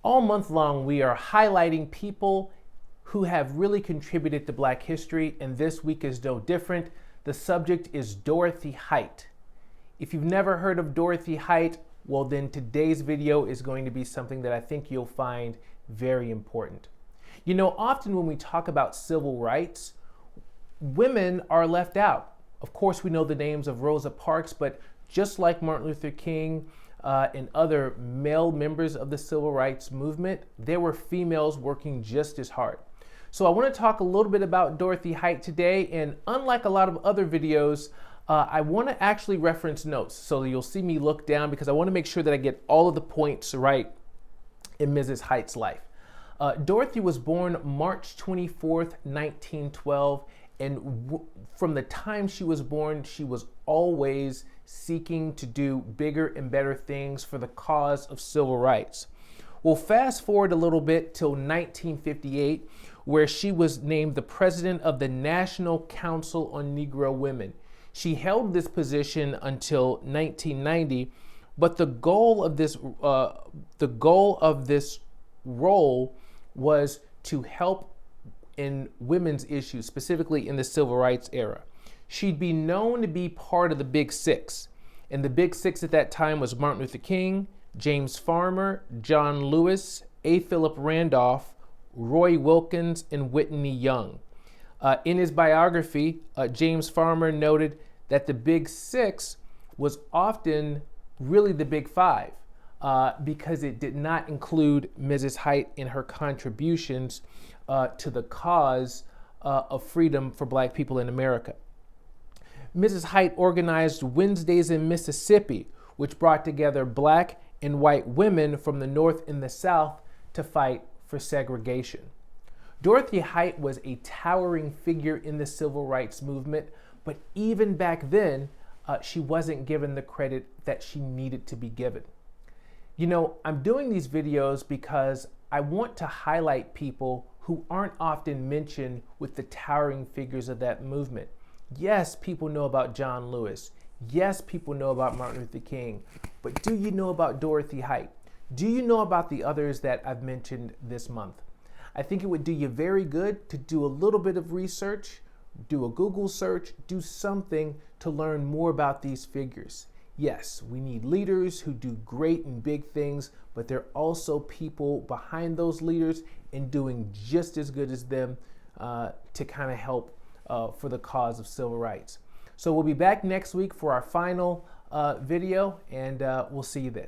All month long, we are highlighting people who have really contributed to Black history, and this week is no different. The subject is Dorothy Height. If you've never heard of Dorothy Height, well then today's video is going to be something that I think you'll find very important. You know, often when we talk about civil rights, women are left out. Of course, we know the names of Rosa Parks, but just like Martin Luther King and other male members of the civil rights movement, there were females working just as hard. So I want to talk a little bit about Dorothy Height today, and unlike a lot of other videos, I want to actually reference notes. So you'll see me look down because I want to make sure that I get all of the points right in Mrs. Height's life. Dorothy was born March 24th, 1912, and from the time she was born, she was always seeking to do bigger and better things for the cause of civil rights. Well, fast forward a little bit till 1958, where she was named the president of the National Council on Negro Women. She held this position until 1990, but the goal of this role was to help in women's issues, specifically in the civil rights era. She'd be known to be part of the Big Six. And the Big Six at that time was Martin Luther King, James Farmer, John Lewis, A. Philip Randolph, Roy Wilkins, and Whitney Young. In his biography, James Farmer noted that the Big Six was often really the Big Five because it did not include Mrs. Height in her contributions to the cause of freedom for Black people in America. Mrs. Height organized Wednesdays in Mississippi, which brought together Black and white women from the North and the South to fight for segregation. Dorothy Height was a towering figure in the civil rights movement, but even back then, she wasn't given the credit that she needed to be given. You know, I'm doing these videos because I want to highlight people who aren't often mentioned with the towering figures of that movement. Yes, people know about John Lewis. Yes, people know about Martin Luther King. But do you know about Dorothy Height? Do you know about the others that I've mentioned this month? I think it would do you very good to do a little bit of research, do a Google search, do something to learn more about these figures. Yes, we need leaders who do great and big things, but there are also people behind those leaders and doing just as good as them to kind of help for the cause of civil rights. So we'll be back next week for our final video, and we'll see you then.